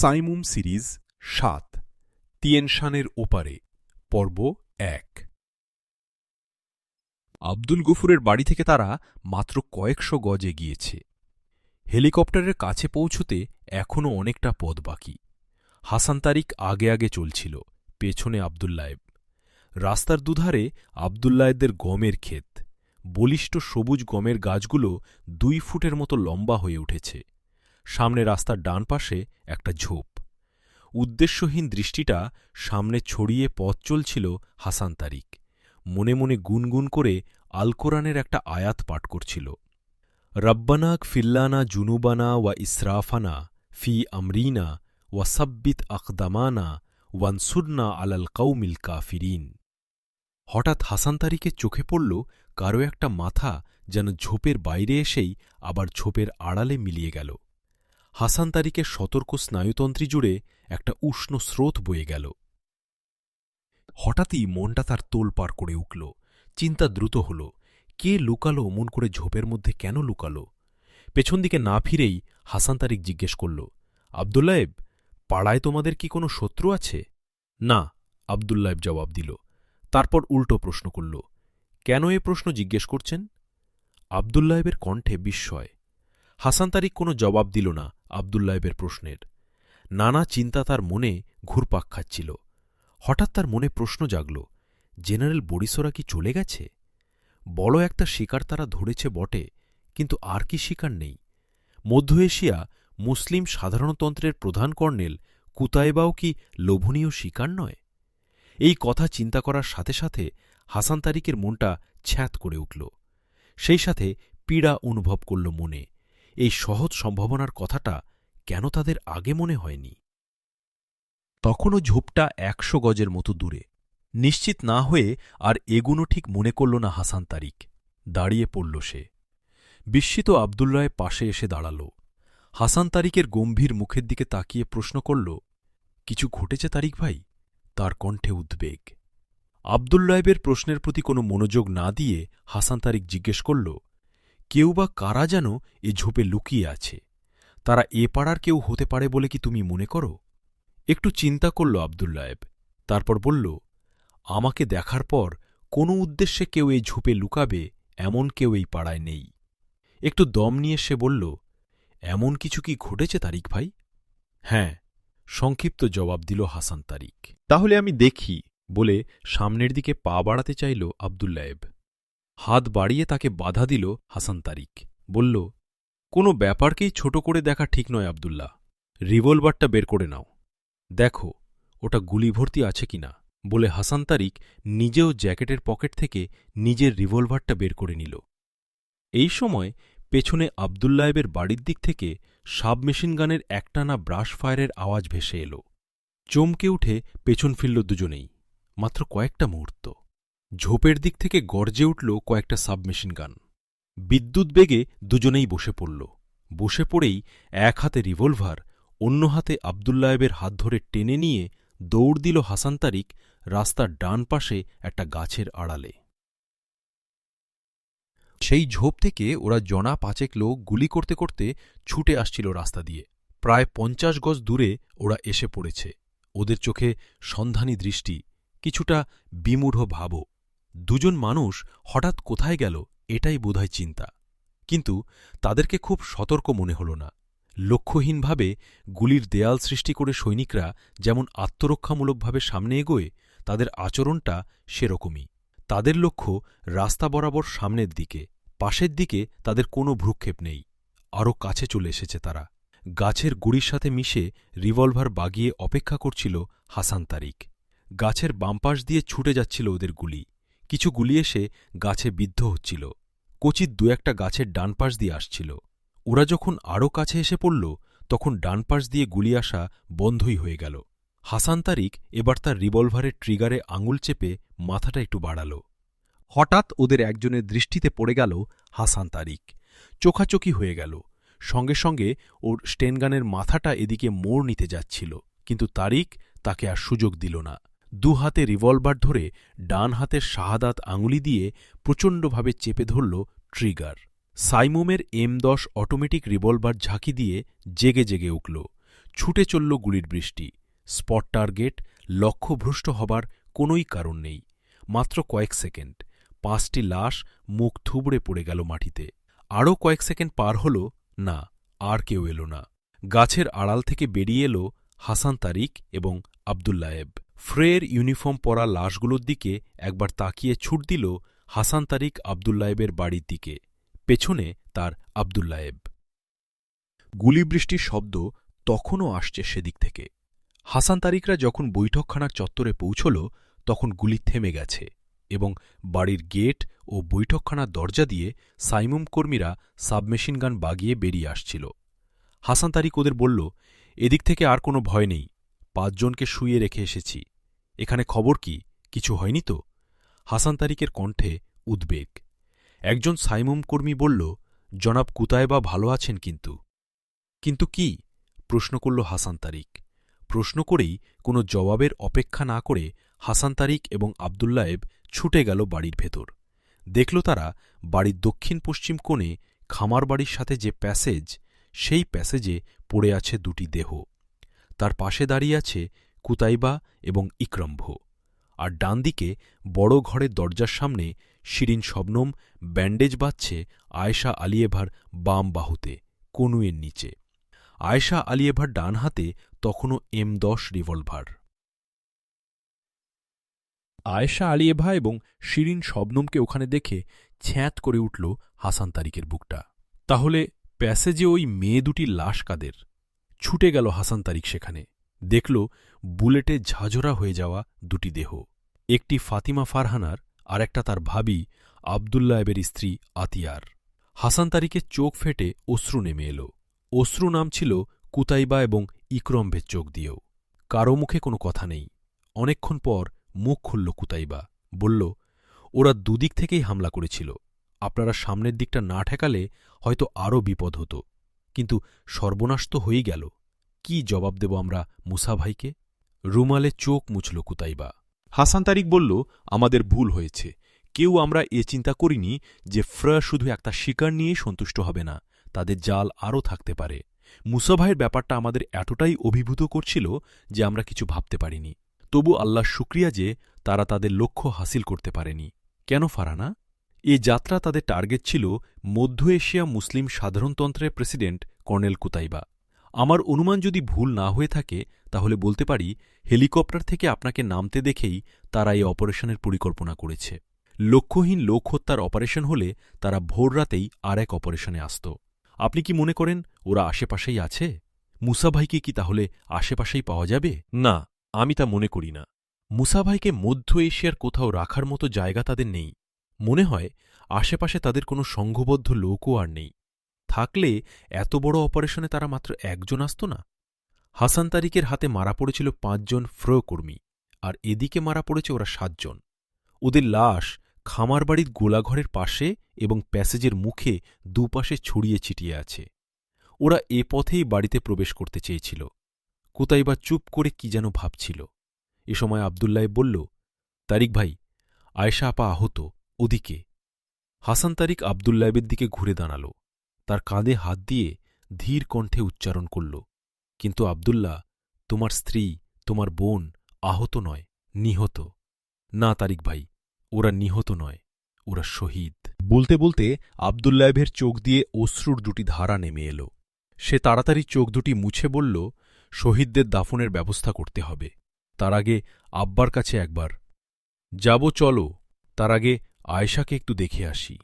Saimum series ৭ তিয়েন শানের ওপারে পর্ব ১। আব্দুল গফুরের বাড়ি থেকে তারা মাত্র কয়েকশো গজ এগিয়েছে। হেলিকপ্টারের কাছে পৌঁছতে এখনও অনেকটা পথ বাকি। হাসান তারিক আগে আগে চলছিল, পেছনে আবদুল্লায়েব। রাস্তার দুধারে আবদুল্লায়েবদের গমের ক্ষেত। বলিষ্ঠ সবুজ গমের গাছগুলো ২ ফুটের মতো লম্বা হয়ে উঠেছে। সামনে রাস্তার ডান পাশে একটা ঝোপ। উদ্দেশ্যহীন দৃষ্টিটা সামনে ছড়িয়ে পথ চলছিল হাসান তারিক। মনে মনে গুনগুন করে আল কোরআনের একটা আয়াত পাঠ করছিল। রব্বানা গফিরলানা জুনুবানা ওয়া ইসরাফানা ফি আমরিনা ওয়া সাব্বিত আকদামানা ওয়ানসুরনা আলাল কওমিল কাফিরিন। হঠাৎ হাসান তারিকের চোখে পড়ল কারো একটা মাথা যেন ঝোপের বাইরে এসেই আবার ঝোপের আড়ালে মিলিয়ে গেল। হাসান তারিকের সতর্ক স্নায়ুতন্ত্রী জুড়ে একটা উষ্ণ স্রোত বয়ে গেল। হঠাৎই মনটা তার তোলপাড় করে উঠল। চিন্তা দ্রুত হল, কে লুকালো অমন করে ঝোপের মধ্যে, কেন লুকালো? পেছন দিকে না ফিরেই হাসান তারিক জিজ্ঞেস করল, আবদুল্লায়েব, পাড়ায় তোমাদের কি কোনো শত্রু আছে? না, আবদুল্লায়েব জবাব দিল। তারপর উল্টো প্রশ্ন করল, কেন এ প্রশ্ন জিজ্ঞেস করছেন? আবদুল্লায়েবের কণ্ঠে বিস্ময়। হাসান তারিক কোনো জবাব দিল না আবদুল্লায়েবের প্রশ্নের। নানা চিন্তা তার মনে ঘুরপাক খাচ্ছিল। হঠাৎ তার মনে প্রশ্ন জাগল, জেনারেল বরিসরা কি চলে গেছে? বড় একটা শিকার তারা ধরেছে বটে, কিন্তু আর কি শিকার নেই? মধ্য এশিয়া মুসলিম সাধারণতন্ত্রের প্রধান কর্নেল কুতাইবাও কি লোভনীয় শিকার নয়? এই কথা চিন্তা করার সাথে সাথে হাসান তারিকের মনটা ছ্যাঁত করে উঠল। সেই সাথে পীড়া অনুভব করল মনে। এই সহজ সম্ভাবনার কথাটা কেন তাদের আগে মনে হয়নি? তখনও ঝোপটা ১০০ গজের মতো দূরে। নিশ্চিত না হয়ে আর এগুনো ঠিক মনে করল না হাসান তারিক। দাঁড়িয়ে পড়ল সে। বিস্মিত আবদুল্লায়েব পাশে এসে দাঁড়াল। হাসান তারিকের গম্ভীর মুখের দিকে তাকিয়ে প্রশ্ন করল, কিছু ঘটেছে তারিক ভাই? তার কণ্ঠে উদ্বেগ। আবদুল্লায়েবের প্রশ্নের প্রতি কোনো মনোযোগ না দিয়ে হাসান তারিক জিজ্ঞেস করল, কেউ বা কারা যেন এ ঝোপে লুকিয়ে আছে। তারা এ পাড়ার কেউ হতে পারে বলে কি তুমি মনে করো? একটু চিন্তা করল আবদুল্লায়েব, তারপর বলল, আমাকে দেখার পর কোনো উদ্দেশ্যে কেউ এই ঝোপে লুকাবে এমন কেউ এই পাড়ায় নেই। একটু দম নিয়ে সে বলল, এমন কিছু কি ঘটেছে তারিক ভাই? হ্যাঁ, সংক্ষিপ্ত জবাব দিল হাসান তারিক। তাহলে আমি দেখি বলে সামনের দিকে পা বাড়াতে চাইল আবদুল্লায়েব। হাত বাড়িয়ে তাকে বাধা দিল হাসান তারিক। বলল, কোনো ব্যাপারকেই ছোট করে দেখা ঠিক নয় আবদুল্লাহ। রিভলভারটা বের করে নাও, দেখো ওটা গুলি ভর্তি আছে কিনা। বলে হাসান তারিক নিজেও জ্যাকেটের পকেট থেকে নিজের রিভলভারটা বের করে নিল। এই সময় পেছনে আবদুল্লায়েবের বাড়ির দিক থেকে সাবমেশিন গানের একটানা ব্রাশ ফায়ারের আওয়াজ ভেসে এল। চমকে উঠে পেছন ফিরল দুজনেই। মাত্র কয়েকটা মুহূর্ত। ঝোপের দিক থেকে গর্জে উঠল কয়েকটা সাবমেশিন গান। বিদ্যুৎ বেগে দুজনেই বসে পড়ল। বসে পড়েই এক হাতে রিভলভার, অন্য হাতে আবদুল্লায়েবের হাত ধরে টেনে নিয়ে দৌড় দিল হাসান তারিক রাস্তার ডান পাশে একটা গাছের আড়ালে। সেই ঝোপ থেকে ওরা জনা ৫ লোক গুলি করতে করতে ছুটে আসছিল রাস্তা দিয়ে। প্রায় ৫০ গজ দূরে ওরা এসে পড়েছে। ওদের চোখে সন্ধানী দৃষ্টি, কিছুটা বিমূঢ় ভাবও। দুজন মানুষ হঠাৎ কোথায় গেল এটাই বোধহয় চিন্তা। কিন্তু তাদেরকে খুব সতর্ক মনে হল না। লক্ষ্যহীনভাবে গুলির দেয়াল সৃষ্টি করে সৈনিকরা যেমন আত্মরক্ষামূলকভাবে সামনে এগোয়, তাদের আচরণটা সেরকমই। তাদের লক্ষ্য রাস্তা বরাবর সামনের দিকে, পাশের দিকে তাদের কোনো ভ্রুক্ষেপ নেই। আরও কাছে চলে এসেছে তারা। গাছের গুড়ির সাথে মিশে রিভলভার বাগিয়ে অপেক্ষা করছিল হাসান তারিক। গাছের বামপাশ দিয়ে ছুটে যাচ্ছিল ওদের গুলি। কিছু গুলি এসে গাছে বিদ্ধ হচ্ছিল। কচিত ২-১টা গাছের ডান পাশ দিয়ে আসছিল। ওরা যখন আরও কাছে এসে পড়ল, তখন ডান পাশ দিয়ে গুলি আসা বন্ধই হয়ে গেল। হাসান তারিক এবার তার রিভলভারের ট্রিগারে আঙুল চেপে মাথাটা একটু বাড়াল। হঠাৎ ওদের একজনের দৃষ্টিতে পড়ে গেল হাসান তারিক। চোখাচোখি হয়ে গেল। সঙ্গে সঙ্গে ওর স্টেনগানের মাথাটা এদিকে মোড় নিতে যাচ্ছিল, কিন্তু তারিক তাকে আর সুযোগ দিল না। ২ হাতে রিভলভার ধরে ডান হাতের শাহাদাত আঙুলি দিয়ে প্রচণ্ডভাবে চেপে ধরল ট্রিগার। সাইমুমের M10 অটোমেটিক রিভলভার ঝাঁকি দিয়ে জেগে জেগে উঠল। ছুটে চলল গুলির বৃষ্টি। স্পট টার্গেট, লক্ষ্যভ্রষ্ট হবার কোনোই কারণ নেই। মাত্র কয়েক সেকেন্ড, 5টি লাশ মুখ থুবড়ে পড়ে গেল মাটিতে। আরও কয়েক সেকেন্ড পার হল, না, আর কেউ এল না। গাছের আড়াল থেকে বেরিয়ে এলো হাসান তারিক এবং আবদুল্লায়েব। ফ্রের ইউনিফর্ম পরা লাশগুলোর দিকে একবার তাকিয়ে ছুট দিল হাসান তারিক আবদুল্লায়েবের বাড়ির দিকে। পেছনে তার আবদুল্লায়েব। গুলিবৃষ্টির শব্দ তখনও আসছে সেদিক থেকে। হাসান তারিকরা যখন বৈঠকখানার চত্বরে পৌঁছল তখন গুলি থেমে গেছে এবং বাড়ির গেট ও বৈঠকখানার দরজা দিয়ে সাইমুম কর্মীরা সাবমেশিন গান বাগিয়ে বেরিয়ে আসছিল। হাসান তারিক ওদের বলল, এদিক থেকে আর কোনো ভয় নেই, 5 জনকে শুইয়ে রেখে এসেছি। এখানে খবর কি, কিছু হয়নি তো? হাসান তারিকের কণ্ঠে উদ্বেগ। একজন সাইমুম কর্মী বলল, জনাব কুতায়বা ভালো আছেন কিন্তু। কিন্তু কি? প্রশ্ন করল হাসান তারিক। প্রশ্ন করেই কোনো জবাবের অপেক্ষা না করে হাসান তারিক এবং আবদুল্লায়েব ছুটে গেল বাড়ির ভেতর। দেখল তারা বাড়ির দক্ষিণ পশ্চিম কোণে খামার বাড়ির সাথে যে প্যাসেজ, সেই প্যাসেজে পড়ে আছে 2টি দেহ। তার পাশে দাঁড়িয়ে আছে কুতাইবা এবং ইকরম্ভ। আর ডান দিকে বড় ঘরের দরজার সামনে শিরিন শবনম ব্যান্ডেজ বাঁধছে আয়েশা আলিয়েভার বাম বাহুতে, কনুয়ের নিচে। আয়েশা আলিয়েভার ডান হাতে তখনও M10 রিভলভার। আয়েশা আলিয়েভা এবং শিরিন শবনমকে ওখানে দেখে ছ্যাঁত করে উঠল হাসান তারিকের বুকটা। তাহলে প্যাসেজে ওই মেয়ে 2টির লাশ কাদের? ছুটে গেল হাসান তারিক সেখানে। দেখল বুলেটে ঝাঁঝরা হয়ে যাওয়া 2টি দেহ। একটি ফাতিমা ফারহানার, আর একটা তার ভাবি আবদুল্লায়েবের স্ত্রী আতিয়ার। হাসান তারিকের চোখ ফেটে অশ্রু নেমে এল। অশ্রু নামছিল কুতাইবা এবং ইকরম্ভের চোখ দিয়েও। কারো মুখে কোনো কথা নেই। অনেকক্ষণ পর মুখ খুলল কুতাইবা, বলল, ওরা দুদিক থেকেই হামলা করেছিল। আপনারা সামনের দিকটা না ঠেকালে হয়তো আরও বিপদ হতো, কিন্তু সর্বনাশ তো হয়েই গেল। কি জবাব দেব আমরা মুসা ভাইকে? রুমালে চোখ মুছল কুতাইবা। হাসান তারিক বলল, আমাদের ভুল হয়েছে। কেউ আমরা এ চিন্তা করিনি যে শুধু একটা শিকার নিয়েই সন্তুষ্ট হবে না, তাদের জাল আরও থাকতে পারে। মুসা ভাইয়ের ব্যাপারটা আমাদের এতটাই অভিভূত করছিল যে আমরা কিছু ভাবতে পারিনি। তবু আল্লাহর শুকরিয়া যে তারা তাদের লক্ষ্য হাসিল করতে পারেনি। কেন ফারহানা? এ যাত্রা তাদের টার্গেট ছিল মধ্য এশিয়া মুসলিম সাধারণতন্ত্রের প্রেসিডেন্ট কর্নেল কুতাইবা। আমার অনুমান যদি ভুল না হয়ে থাকে তাহলে বলতে পারি হেলিকপ্টার থেকে আপনাকে নামতে দেখেই তারা এই অপারেশনের পরিকল্পনা করেছে। লক্ষ্যহীন লোক হত্যার অপারেশন হলে তারা ভোররাতেই আর এক অপারেশনে আসত। আপনি কি মনে করেন ওরা আশেপাশেই আছে? মুসা ভাইকে কি তাহলে আশেপাশেই পাওয়া যাবে? না, আমি তা মনে করি না। মুসা ভাইকে মধ্য এশিয়ার কোথাও রাখার মতো জায়গা তাদের নেই। মনে হয় আশেপাশে তাদের কোনো সংঘবদ্ধ লোকও আর নেই। থাকলে এত বড় অপারেশনে তারা মাত্র 1 জন আসত না। হাসান তারিকের হাতে মারা পড়েছিল 5 জন কর্মী, আর এদিকে মারা পড়েছে ওরা 7 জন। ওদের লাশ খামার বাড়ির গোলাঘরের পাশে এবং প্যাসেজের মুখে দুপাশে ছড়িয়ে ছিটিয়ে আছে। ওরা এ পথেই বাড়িতে প্রবেশ করতে চেয়েছিল। কুতাইবা চুপ করে কি যেন ভাবছিল। এ সময় আবদুল্লায়েব বলল, তারিক ভাই, আয়েশা আপা আহত, ওদিকে। হাসান তারিক আবদুল্লায়েবের দিকে ঘুরে দাঁড়াল। তার কাঁধে হাত দিয়ে ধীর কণ্ঠে উচ্চারণ করল, কিন্তু আবদুল্লাহ, তোমার স্ত্রী, তোমার বোন আহত নয়, নিহত। না তারিক ভাই, ওরা নিহত নয়, ওরা শহীদ। বলতে বলতে আবদুল্লায়েবের চোখ দিয়ে অশ্রুর 2টি ধারা নেমে এল। সে তাড়াতাড়ি চোখ 2টি মুছে বলল, শহীদদের দাফনের ব্যবস্থা করতে হবে। তার আগে আব্বার কাছে একবার যাব, চলো। তার আগে আয়েশাকে একটু দেখে আসি।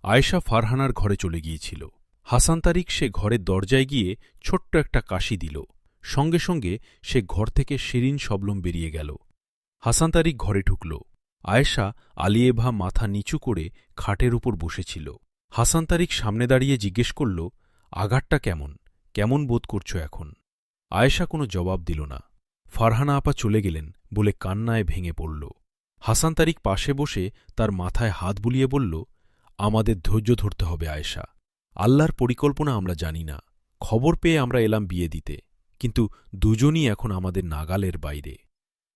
আয়েশা ফারহানার ঘরে চলে গিয়েছিল। হাসান তারিক সে ঘরের দরজায় গিয়ে ছোট্ট একটা কাশি দিল। সঙ্গে সঙ্গে সে ঘর থেকে শিরিন শবনম বেরিয়ে গেল। হাসান তারিক ঘরে ঢুকল। আয়েশা আলিয়েভা মাথা নিচু করে খাটের উপর বসেছিল। হাসান তারিক সামনে দাঁড়িয়ে জিজ্ঞেস করল, আঘাতটা কেমন? কেমন বোধ করছো এখন? আয়েশা কোনো জবাব দিল না। ফারহানা আপা চলে গেলেন বলে কান্নায় ভেঙে পড়ল। হাসান তারিক পাশে বসে তার মাথায় হাত বুলিয়ে বলল, আমাদের ধৈর্য ধরতে হবে আয়েশা। আল্লাহর পরিকল্পনা আমরা জানি না। খবর পেয়ে আমরা এলাম বিয়ে দিতে, কিন্তু দুজনই এখন আমাদের নাগালের বাইরে।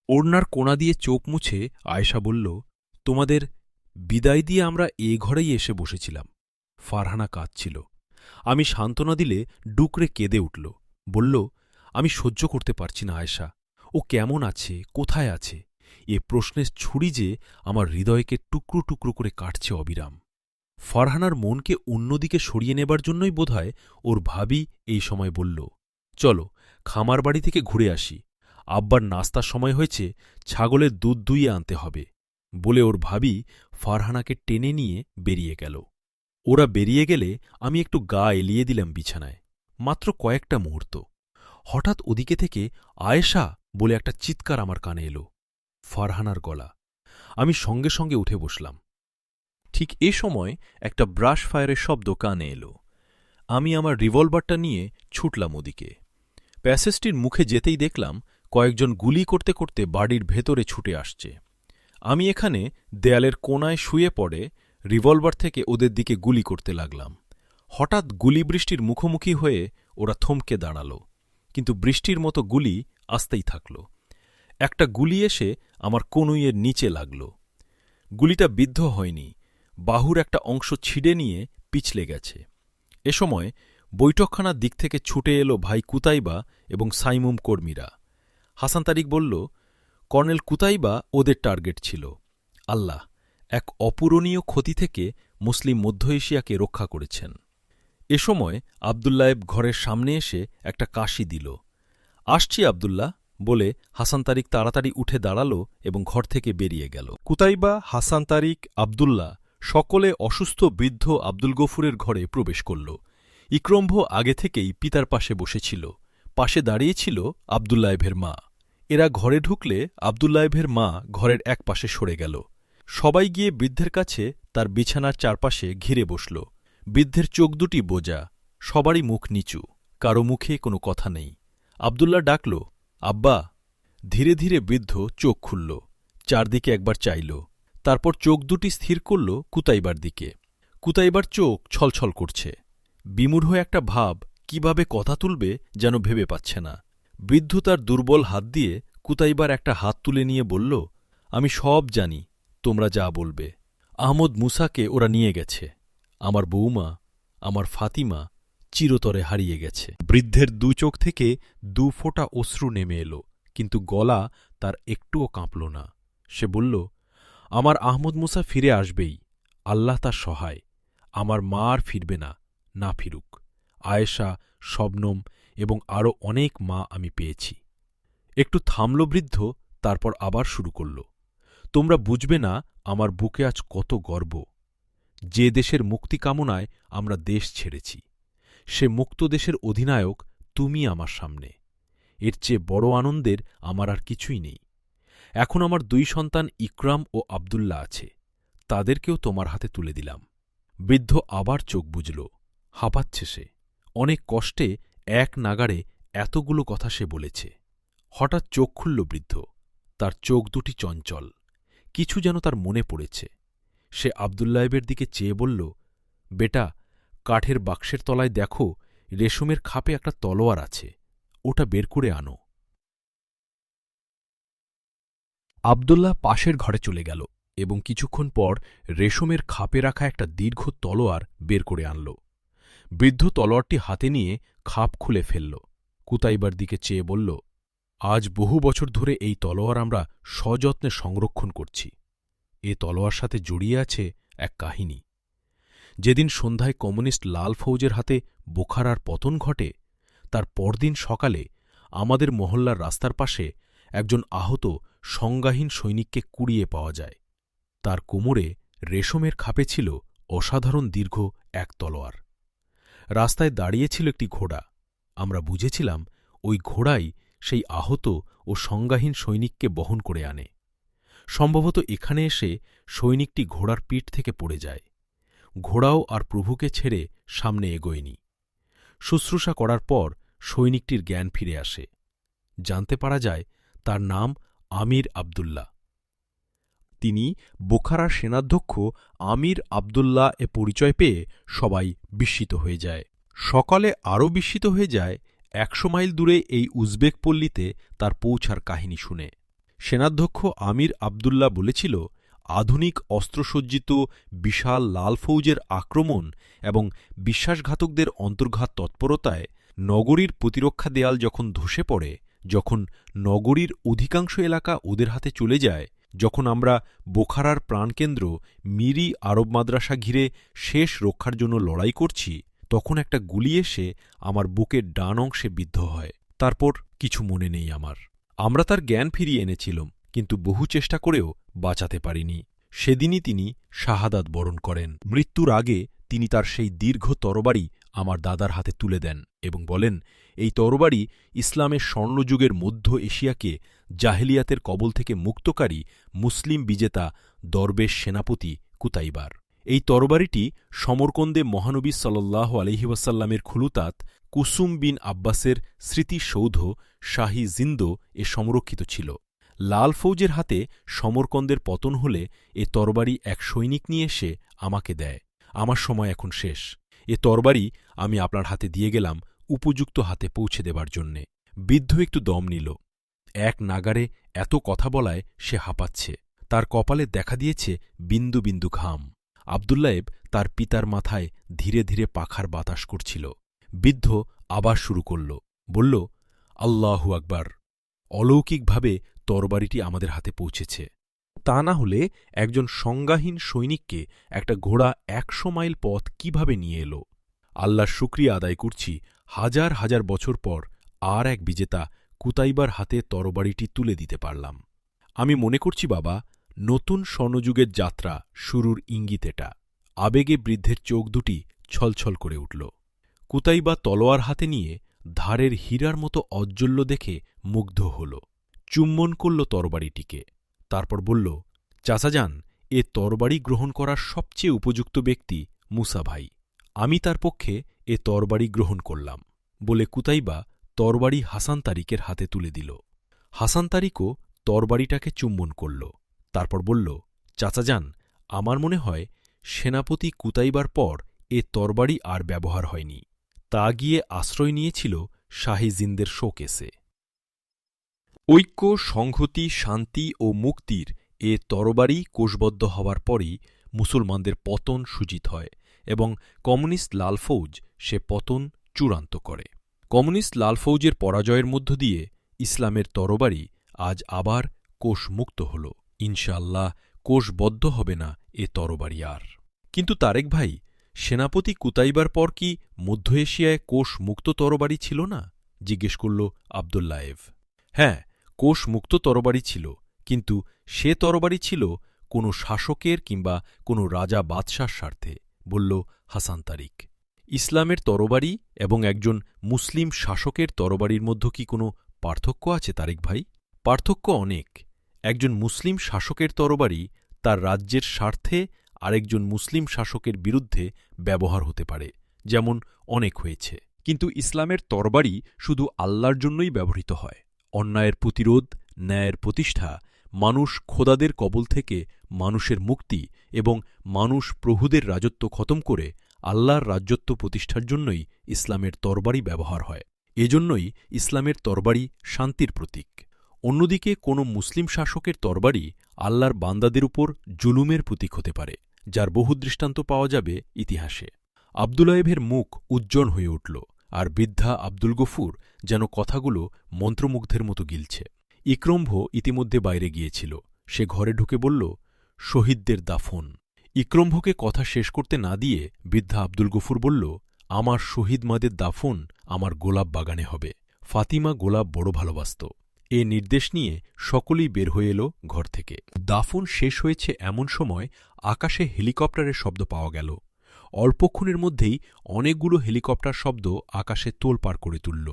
ওড়নার কোণা দিয়ে চোখ মুছে আয়েশা বলল, তোমাদের বিদায় দিয়ে আমরা এ ঘরেই এসে বসেছিলাম। ফারহানা কাঁদছিল। আমি সান্ত্বনা দিলে ডুকরে কেঁদে উঠল। বলল, আমি সহ্য করতে পারছি না আয়েশা। ও কেমন আছে, কোথায় আছে? এ প্রশ্নের ছুরি যে আমার হৃদয়কে টুকরো টুকরো করে কাটছে অবিরাম। ফারহানার মনকে অন্যদিকে সরিয়ে নেবার জন্যই বোধহয় ওর ভাবি এই সময় বলল, চলো খামার বাড়ি থেকে ঘুরে আসি, আব্বার নাস্তার সময় হয়েছে, ছাগলের দুধ দুইয়ে আনতে হবে বলে ওর ভাবি ফারহানাকে টেনে নিয়ে বেরিয়ে গেল। ওরা বেরিয়ে গেলে আমি একটু গা এলিয়ে দিলাম বিছানায়, মাত্র কয়েকটা মুহূর্ত। হঠাৎ ওদিকে থেকে আয়েশা বলে একটা চিৎকার আমার কানে এলো। ফারহানার গলা। আমি সঙ্গে সঙ্গে উঠে বসলাম। ঠিক এ সময় একটা ব্রাশ ফায়ারের শব্দ কানে এলো। আমি আমার রিভলভারটা নিয়ে ছুটলাম ওদিকে। প্যাসেজটির মুখে যেতেই দেখলাম কয়েকজন গুলি করতে করতে বাড়ির ভেতরে ছুটে আসছে। আমি এখানে দেয়ালের কোণায় শুয়ে পড়ে রিভলভার থেকে ওদের দিকে গুলি করতে লাগলাম। হঠাৎ গুলিবৃষ্টির মুখোমুখি হয়ে ওরা থমকে দাঁড়াল, কিন্তু বৃষ্টির মতো গুলি আসতেই থাকল। একটা গুলি এসে আমার কনুইয়ের নিচে লাগল। গুলিটা বিদ্ধ হয়নি, বাহুর একটা অংশ ছিঁড়ে নিয়ে পিছলে গেছে। এ সময় বৈঠকখানার দিক থেকে ছুটে এলো ভাই কুতাইবা এবং সাইমুম কর্মীরা। হাসান তারিক বলল, কর্নেল কুতাইবা ওদের টার্গেট ছিল। আল্লাহ এক অপূরণীয় ক্ষতি থেকে মুসলিম মধ্য এশিয়াকে রক্ষা করেছেন। এ সময় আবদুল্লায়েব ঘরের সামনে এসে একটা কাশি দিল। আসছি আবদুল্লাহ বলে হাসান তারিক তাড়াতাড়ি উঠে দাঁড়াল এবং ঘর থেকে বেরিয়ে গেল। কুতাইবা, হাসান তারিক, আবদুল্লাহ সকলে অসুস্থ বৃদ্ধ আব্দুল গফুরের ঘরে প্রবেশ করল। ইকরম্ভ আগে থেকেই পিতার পাশে বসেছিল। পাশে দাঁড়িয়েছিল আবদুল্লায়েবের মা। এরা ঘরে ঢুকলে আবদুল্লায়েবের মা ঘরের এক পাশে সরে গেল। সবাই গিয়ে বৃদ্ধের কাছে তার বিছানার চারপাশে ঘিরে বসল। বৃদ্ধের চোখ দুটি বোজা, সবারই মুখ নিচু, কারো মুখে কোনো কথা নেই। আবদুল্লাহ ডাকল, আব্বা। ধীরে ধীরে বৃদ্ধ চোখ খুলল, চারদিকে একবার চাইল, তারপর চোখ দুটি স্থির করল কুতাইবার দিকে। কুতাইবার চোখ ছলছল করছে। বিমূঢ় একটা ভাব কিভাবে কথা তুলবে যেন ভেবে পাচ্ছে না। বৃদ্ধ তার দুর্বল হাত দিয়ে কুতাইবার একটা হাত তুলে নিয়ে বলল, আমি সব জানি, তোমরা যা বলবে। আহমদ মুসাকে ওরা নিয়ে গেছে। আমার বৌমা, আমার ফাতিমা চিরতরে হারিয়ে গেছে। বৃদ্ধের দু চোখ থেকে দু ফোঁটা অশ্রু নেমে এলো, কিন্তু গলা তার একটুও কাঁপল না। সে বলল, আমার আহমদ মুসা ফিরে আসবেই, আল্লাহ তার সহায়। আমার মা আর ফিরবে না, না ফিরুক। আয়েশা, শবনম এবং আরও অনেক মা আমি পেয়েছি। একটু থামল বৃদ্ধ, তারপর আবার শুরু করল, তোমরা বুঝবে না আমার বুকে আজ কত গর্ব। যে দেশের মুক্তি কামনায় আমরা দেশ ছেড়েছি, সে মুক্ত দেশের অধিনায়ক তুমি আমার সামনে। এর চেয়ে বড় আনন্দের আমার আর কিছুই নেই। এখন আমার দুই সন্তান ইকরাম ও আবদুল্লাহ আছে, তাদেরকেও তোমার হাতে তুলে দিলাম। বৃদ্ধ আবার চোখ বুজল, হাঁপাচ্ছে সে। অনেক কষ্টে এক নাগাড়ে এতগুলো কথা সে বলেছে। হঠাৎ চোখ খুলল বৃদ্ধ। তার চোখ দুটি চঞ্চল, কিছু যেন তার মনে পড়েছে। সে আবদুল্লায়েবের দিকে চেয়ে বলল, বেটা, কাঠের বাক্সের তলায় দেখো, রেশমের খাপে একটা তলোয়ার আছে, ওটা বের করে আনো। আবদুল্লাহ পাশের ঘরে চলে গেল এবং কিছুক্ষণ পর রেশমের খাপে রাখা একটা দীর্ঘ তলোয়ার বের করে আনল। বৃদ্ধ তলোয়ারটি হাতে নিয়ে খাপ খুলে ফেলল। কুতাইবার দিকে চেয়ে বলল, আজ বহু বছর ধরে এই তলোয়ার আমরা সযত্নে সংরক্ষণ করছি। এ তলোয়ার সাথে জড়িয়ে আছে এক কাহিনী। যেদিন সন্ধ্যায় কমিউনিস্ট লাল ফৌজের হাতে বোখারার পতন ঘটে, তার পরদিন সকালে আমাদের মহল্লার রাস্তার পাশে একজন আহত সংজ্ঞাহীন সৈনিককে কুড়িয়ে পাওয়া যায়। তার কোমরে রেশমের খাপে ছিল অসাধারণ দীর্ঘ এক তলোয়ার। রাস্তায় দাঁড়িয়েছিল একটি ঘোড়া। আমরা বুঝেছিলাম ওই ঘোড়াই সেই আহত ও সংজ্ঞাহীন সৈনিককে বহন করে আনে। সম্ভবত এখানে এসে সৈনিকটি ঘোড়ার পিঠ থেকে পড়ে যায়। ঘোড়াও আর প্রভুকে ছেড়ে সামনে এগোয়নি। শুশ্রূষা করার পর সৈনিকটির জ্ঞান ফিরে আসে। জানতে পারা যায় তার নাম আমির আবদুল্লাহ। তিনি বোখারার সেনাধ্যক্ষ আমির আবদুল্লাহ এ পরিচয় পেয়ে সবাই বিস্মিত হয়ে যায়। সকালে আরও বিস্মিত হয়ে যায় ১০০ মাইল দূরে এই উজবেক পল্লীতে তার পৌঁছার কাহিনী শুনে। সেনাধ্যক্ষ আমির আবদুল্লাহ বলেছিল, আধুনিক অস্ত্রসজ্জিত বিশাল লাল ফৌজের আক্রমণ এবং বিশ্বাসঘাতকদের অন্তর্ঘাত তৎপরতায় নগরীর প্রতিরক্ষা দেয়াল যখন ধসে পড়ে, যখন নগরীর অধিকাংশ এলাকা ওদের হাতে চলে যায়, যখন আমরা বোখারার প্রাণকেন্দ্র মিরি আরব মাদ্রাসা ঘিরে শেষ রক্ষার জন্য লড়াই করছি, তখন একটা গুলি এসে আমার বুকের ডান অংশে বিদ্ধ হয়। তারপর কিছু মনে নেই আমার। আমরা তার জ্ঞান ফিরিয়ে এনেছিলাম, কিন্তু বহু চেষ্টা করেও বাঁচাতে পারিনি। সেদিনই তিনি শাহাদাত বরণ করেন। মৃত্যুর আগে তিনি তার সেই দীর্ঘ তরবারি আমার দাদার হাতে তুলে দেন এবং বলেন, এই তরবারি ইসলামের স্বর্ণযুগের মধ্য এশিয়াকে জাহেলিয়াতের কবল থেকে মুক্তকারী মুসলিম বিজেতা দরবেশ সেনাপতি কুতাইবার। এই তরবারিটি সমরকন্দে মহানবী সাল্লাল্লাহু আলাইহি ওয়াসাল্লামের খুলুতাত কুসুম বিন আব্বাসের স্মৃতিসৌধ শাহী জিন্দো এ সংরক্ষিত ছিল। লাল ফৌজের হাতে সমরকন্দের পতন হলে এ তরবারি এক সৈনিক নিয়ে এসে আমাকে দেয়। আমার সময় এখন শেষ। এ তরবারি আমি আপনার হাতে দিয়ে গেলাম উপযুক্ত হাতে পৌঁছে দেবার জন্যে। বৃদ্ধ একটু দম নিল। এক নাগারে এত কথা বলায় সে হাঁপাচ্ছে। তার কপালে দেখা দিয়েছে বিন্দু বিন্দু ঘাম। আব্দুল্লায়েব তার পিতার মাথায় ধীরে ধীরে পাখার বাতাস করছিল। বৃদ্ধ আবার শুরু করল, বলল, আল্লাহু আকবার। অলৌকিকভাবে তরবারিটি আমাদের হাতে পৌঁছেছে। তা না হলে একজন সংজ্ঞাহীন সৈনিককে একটা ঘোড়া ১০০ মাইল পথ কিভাবে নিয়ে এলো? আল্লাহর শুকরিয়া আদায় করছি, হাজার হাজার বছর পর আর এক বিজেতা কুতাইবার হাতে তরবারিটি তুলে দিতে পারলাম। আমি মনে করছি বাবা, নতুন স্বর্ণযুগের যাত্রা শুরুর ইঙ্গিত এটা। আবেগে বৃদ্ধের চোখ দুটি ছলছল করে উঠল। কুতাইবা তলোয়ার হাতে নিয়ে ধারের হীরার মতো অজ্জ্বল্য দেখে মুগ্ধ হল। চুম্বন করল তরবারিটিকে। তারপর বলল, চাচাজান, এ তরবারি গ্রহণ করার সবচেয়ে উপযুক্ত ব্যক্তি মুসা ভাই। আমি তার পক্ষে এ তরবারি গ্রহণ করলাম বলে কুতাইবা তরবারি হাসান তারিকের হাতে তুলে দিল। হাসান তারিকও তরবারিটাকে চুম্বন করল। তারপর বলল, চাচাজান, আমার মনে হয় সেনাপতি কুতাইবার পর এ তরবারি আর ব্যবহার হয়নি। তা গিয়ে আশ্রয় নিয়েছিল শাহী জিন্দের শোকেসে। ঐক্য, সংহতি, শান্তি ও মুক্তির এ তরবারি কোষবদ্ধ হওয়ার পরই মুসলমানদের পতন সুজিত হয় এবং কমিউনিস্ট লাল ফৌজ সে পতন চূড়ান্ত করে। কমিউনিস্ট লাল ফৌজের পরাজয়ের মধ্য দিয়ে ইসলামের তরবারি আজ আবার কোষমুক্ত হল। ইনশাআল্লাহ কোষবদ্ধ হবে না এ তরবারি আর। কিন্তু তারেক ভাই, সেনাপতি কুতাইবার পর কি মধ্য এশিয়ায় কোষমুক্ত তরবারি ছিল না? জিজ্ঞেস করল আব্দুল্লায়েভ। হ্যাঁ, কোষমুক্ত তরবারি ছিল, কিন্তু সে তরবারি ছিল কোনো শাসকের কিংবা কোনো রাজা বাদশার স্বার্থে, বলল হাসান তারিক। ইসলামের তরবারি এবং একজন মুসলিম শাসকের তরবারির মধ্যে কি কোনো পার্থক্য আছে তারেক ভাই? পার্থক্য অনেক। একজন মুসলিম শাসকের তরবারি তার রাজ্যের স্বার্থে আরেকজন মুসলিম শাসকের বিরুদ্ধে ব্যবহার হতে পারে, যেমন অনেক হয়েছে। কিন্তু ইসলামের তরবারি শুধু আল্লাহর জন্যই ব্যবহৃত হয়। অন্যায়ের প্রতিরোধ, ন্যায়ের প্রতিষ্ঠা, মানুষ খোদাদের কবল থেকে মানুষের মুক্তি এবং মানুষ প্রভুদের রাজত্ব খতম করে আল্লাহর রাজত্ব প্রতিষ্ঠার জন্যই ইসলামের তরবারি ব্যবহার হয়। এজন্যই ইসলামের তরবারি শান্তির প্রতীক। অন্যদিকে কোনো মুসলিম শাসকের তরবারি আল্লাহর বান্দাদের উপর জুলুমের প্রতীক হতে পারে, যার বহু দৃষ্টান্ত পাওয়া যাবে ইতিহাসে। আব্দুল্লায়েভের মুখ উজ্জ্বল হয়ে উঠল, আর বৃদ্ধা আব্দুল গফুর যেন কথাগুলো মন্ত্রমুগ্ধের মতো গিলছে। ইক্রম্ভ ইতিমধ্যে বাইরে গিয়েছিল। সে ঘরে ঢুকে বলল, শহীদদের দাফন। ইক্রম্ভকে কথা শেষ করতে না দিয়ে বৃদ্ধা আব্দুল গফুর বলল, আমার শহীদ মাদের দাফন আমার গোলাপ বাগানে হবে। ফাতিমা গোলাপ বড় ভালোবাসত। এ নির্দেশ নিয়ে সকলেই বের হয়ে এলো ঘর থেকে। দাফন শেষ হয়েছে এমন সময় আকাশে হেলিকপ্টারের শব্দ পাওয়া গেল। অল্পক্ষণের মধ্যেই অনেকগুলো হেলিকপ্টার শব্দ আকাশে তোলপাড় করে তুলল।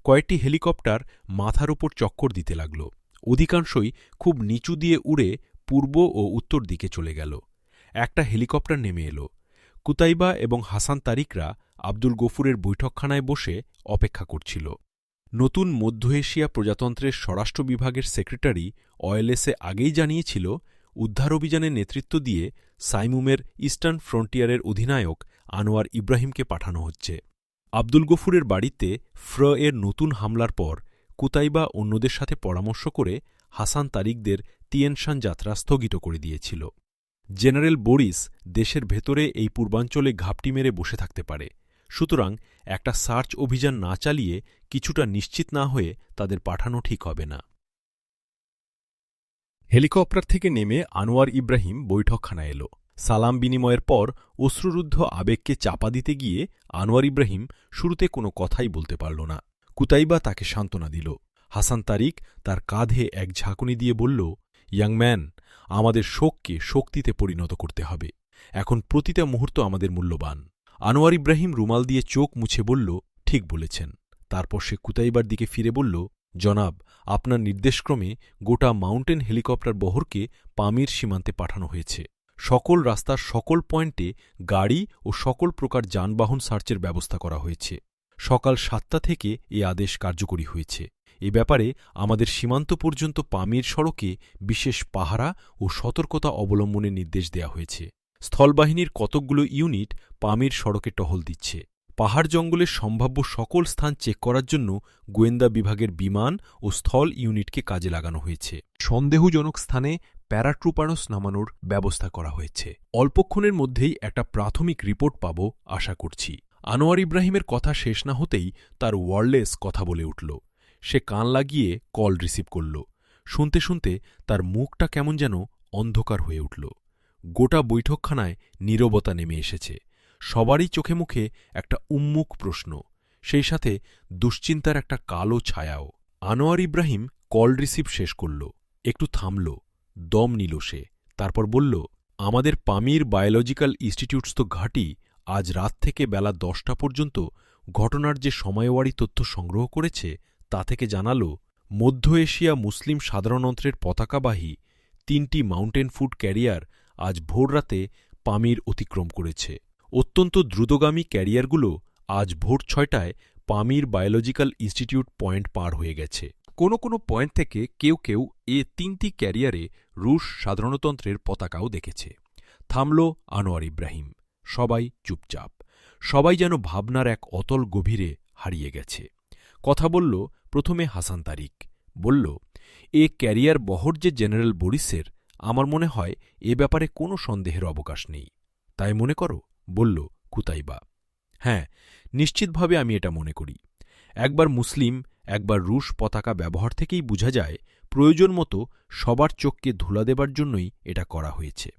কয়েকটি হেলিকপ্টার মাথার ওপর চক্কর দিতে লাগল। অধিকাংশই খুব নিচু দিয়ে উড়ে পূর্ব ও উত্তর দিকে চলে গেল। একটা হেলিকপ্টার নেমে এলো। কুতাইবা এবং হাসান তারিকরা আব্দুল গফুরের বৈঠকখানায় বসে অপেক্ষা করছিল। নতুন মধ্য এশিয়া প্রজাতন্ত্রের স্বরাষ্ট্র বিভাগের সেক্রেটারি ওয়েলেসে আগেই জানিয়েছিল, উদ্ধার অভিযানের নেতৃত্ব দিয়ে সাইমুমের ইস্টার্ন ফ্রন্টিয়ারের অধিনায়ক আনোয়ার ইব্রাহিমকে পাঠানো হচ্ছে। আব্দুল গফুরের বাড়িতে এর নতুন হামলার পর কুতাইবা অন্যদের সাথে পরামর্শ করে হাসান তারিকদের তিয়েনশান যাত্রা স্থগিত করে দিয়েছিল। জেনারেল বোরিস দেশের ভেতরে এই পূর্বাঞ্চলে ঘাপটি মেরে বসে থাকতে পারে। সুতরাং একটা সার্চ অভিযান না চালিয়ে কিছুটা নিশ্চিত না হয়ে তাদের পাঠানো ঠিক হবে না। হেলিকপ্টার থেকে নেমে আনোয়ার ইব্রাহিম বৈঠকখানায় এল। সালাম বিনিময়ের পর অশ্রুরুদ্ধ আবেগকে চাপা দিতে গিয়ে আনোয়ার ইব্রাহিম শুরুতে কোনো কথাই বলতে পারল না। কুতাইবা তাকে সান্ত্বনা দিল। হাসান তারিক তার কাঁধে এক ঝাঁকুনি দিয়ে বলল, ইয়াং ম্যান, আমাদের শোককে শক্তিতে পরিণত করতে হবে। এখন প্রতিটা মুহূর্ত আমাদের মূল্যবান। আনোয়ার ইব্রাহিম রুমাল দিয়ে চোখ মুছে বলল, ঠিক বলেছেন। তারপর সে কুতাইবার দিকে ফিরে বলল, জনাব, আপনার নির্দেশক্রমে গোটা মাউন্টেন হেলিকপ্টার বহরকে পামির সীমান্তে পাঠানো হয়েছে। সকল রাস্তার সকল পয়েন্টে গাড়ি ও সকল প্রকার যানবাহন সার্চের ব্যবস্থা করা হয়েছে। সকাল ৭টা থেকে এ আদেশ কার্যকরী হয়েছে। এ ব্যাপারে আমাদের সীমান্ত পর্যন্ত পামির সড়কে বিশেষ পাহারা ও সতর্কতা অবলম্বনের নির্দেশ দেয়া হয়েছে। স্থলবাহিনীর কতকগুলো ইউনিট পামির সড়কে টহল দিচ্ছে। পাহাড় জঙ্গলের সম্ভাব্য সকল স্থান চেক করার জন্য গোয়েন্দা বিভাগের বিমান ও স্থল ইউনিটকে কাজে লাগানো হয়েছে। সন্দেহজনক স্থানে প্যারাট্রুপারস নামানোর ব্যবস্থা করা হয়েছে। অল্পক্ষণের মধ্যেই একটা প্রাথমিক রিপোর্ট পাব আশা করছি। আনোয়ার ইব্রাহিমের কথা শেষ না হতেই তার ওয়্যারলেস কথা বলে উঠল। সে কান লাগিয়ে কল রিসিভ করল। শুনতে শুনতে তার মুখটা কেমন যেন অন্ধকার হয়ে উঠল। গোটা বৈঠকখানায় নীরবতা নেমে এসেছে। সবারই চোখে মুখে একটা উন্মুখ প্রশ্ন, সেই সাথে দুশ্চিন্তার একটা কালো ছায়াও। আনোয়ার ইব্রাহিম কল রিসিভ শেষ করল, একটু থামল, দম নিল সে, তারপর বলল, আমাদের পামির বায়োলজিক্যাল ইনস্টিটিউটস্থ ঘাঁটি আজ রাত থেকে বেলা 10টা পর্যন্ত ঘটনার যে সময়ওয়ারি তথ্য সংগ্রহ করেছে তা থেকে জানাল, মধ্য এশিয়া মুসলিম সাধারণতন্ত্রের পতাকাবাহী 3টি মাউন্টেন ফুড ক্যারিয়ার আজ ভোররাতে পামির অতিক্রম করেছে। অত্যন্ত দ্রুতগামী ক্যারিয়ারগুলো আজ ভোর 6টায় পামির বায়োলজিক্যাল ইনস্টিটিউট পয়েন্ট পার হয়ে গেছে। কোনো কোনো পয়েন্ট থেকে কেউ কেউ এ 3টি ক্যারিয়ারে রুশ সাধারণতন্ত্রের পতাকাও দেখেছে। থামল আনোয়ার ইব্রাহিম। সবাই চুপচাপ। সবাই যেন ভাবনার এক অতল গভীরে হারিয়ে গেছে। কথা বলল প্রথমে হাসান তারিক। বলল, এ ক্যারিয়ার বহর যে জেনারেল বরিসের, আমার মনে হয় এ ব্যাপারে কোনো সন্দেহের অবকাশ নেই। তাই মনে করো? বলল কুতাইবা। হ্যাঁ, নিশ্চিতভাবে আমি এটা মনে করি। একবার মুসলিম একবার রুশ পতাকা ব্যবহার থেকেই বোঝা যায় প্রয়োজন মতো সবার চোখকে ধুলা দেবার জন্যই এটা করা হয়েছে,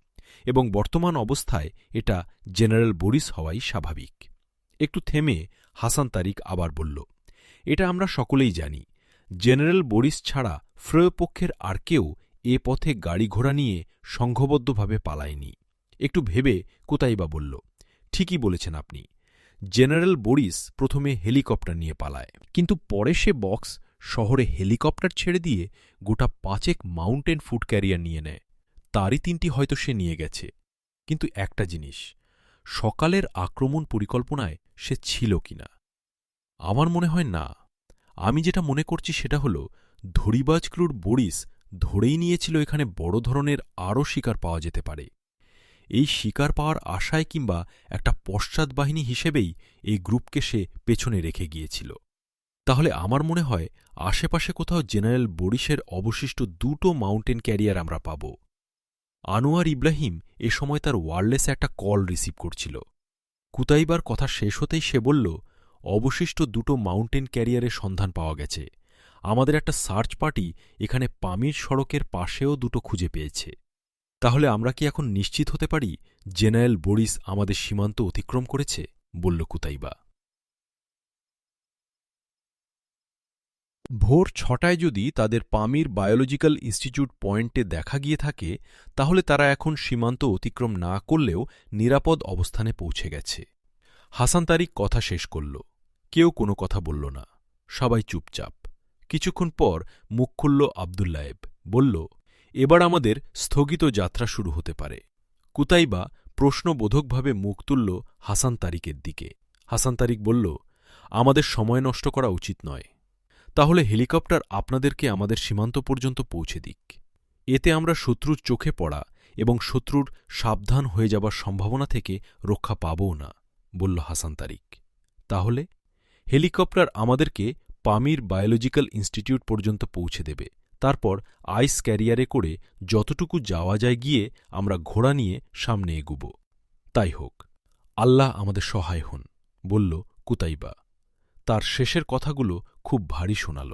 এবং বর্তমান অবস্থায় এটা জেনারেল বরিস হওয়াই স্বাভাবিক। একটু থেমে হাসান তারিক আবার বলল, এটা আমরা সকলেই জানি। জেনারেল বরিস ছাড়া পক্ষের আর কেউ এ পথে গাড়ি ঘোড়া নিয়ে সংঘবদ্ধভাবে পালায়নি। একটু ভেবে কুতাইবা বলল, ঠিকই বলেছেন আপনি। জেনারেল বরিস প্রথমে হেলিকপ্টার নিয়ে পালায়, কিন্তু পরে সে বক্স শহরে হেলিকপ্টার ছেড়ে দিয়ে গোটা 5 মাউন্টেন ফুড ক্যারিয়ার নিয়ে নেয়। তারই 3টি হয়তো সে নিয়ে গেছে। কিন্তু একটা জিনিস, সকালের আক্রমণ পরিকল্পনায় সে ছিল কিনা? আমার মনে হয় না। আমি যেটা মনে করছি সেটা হল, ধড়িবাজ ক্রুর বরিস ধরেই নিয়েছিল এখানে বড় ধরনের আরও শিকার পাওয়া যেতে পারে। এই শিকার পাওয়ার আশায় কিংবা একটা পশ্চাৎ বাহিনী হিসেবেই এই গ্রুপকে সে পেছনে রেখে গিয়েছিল। তাহলে আমার মনে হয় আশেপাশে কোথাও জেনারেল বরিসের অবশিষ্ট 2টো মাউন্টেন ক্যারিয়ার আমরা পাব। আনোয়ার ইব্রাহিম এ সময় তার ওয়্যারলেসে একটা কল রিসিভ করছিল। কুতাইবার কথা শেষ হতেই সে বলল, অবশিষ্ট 2টো মাউন্টেন ক্যারিয়ারের সন্ধান পাওয়া গেছে। আমাদের একটা সার্চ পার্টি এখানে পামির সড়কের পাশেও 2টো খুঁজে পেয়েছে। তাহলে আমরা কি এখন নিশ্চিত হতে পারি জেনারেল বরিস আমাদের সীমান্ত অতিক্রম করেছে? বলল কুতাইবা। ভোর 6টায় যদি তাদের পামির বায়োলজিক্যাল ইনস্টিটিউট পয়েন্টে দেখা গিয়ে থাকে, তাহলে তারা এখন সীমান্ত অতিক্রম না করলেও নিরাপদ অবস্থানে পৌঁছে গেছে। হাসান তারিক কথা শেষ করল। কেউ কোনো কথা বলল না। সবাই চুপচাপ। কিছুক্ষণ পর মুখ খুলল আবদুল্লায়েব। বলল, এবার আমাদের স্থগিত যাত্রা শুরু হতে পারে। কুতাইবা প্রশ্নবোধকভাবে মুখ তুলল হাসান তারিকের দিকে। হাসান তারিক বলল, আমাদের সময় নষ্ট করা উচিত নয়। তাহলে হেলিকপ্টার আপনাদেরকে আমাদের সীমান্ত পর্যন্ত পৌঁছে দিক। এতে আমরা শত্রুর চোখে পড়া এবং শত্রুর সাবধান হয়ে যাবার সম্ভাবনা থেকে রক্ষা পাবও না, বলল হাসান তারিক। তাহলে হেলিকপ্টার আমাদেরকে পামির বায়োলজিক্যাল ইনস্টিটিউট পর্যন্ত পৌঁছে দেবে। তারপর আইস ক্যারিয়ারে করে যতটুকু যাওয়া যায় গিয়ে আমরা ঘোড়া নিয়ে সামনে এগুব। তাই হোক। আল্লাহ আমাদের সহায় হন। বলল কুতাইবা। তার শেষের কথাগুলো খুব ভারী শোনাল।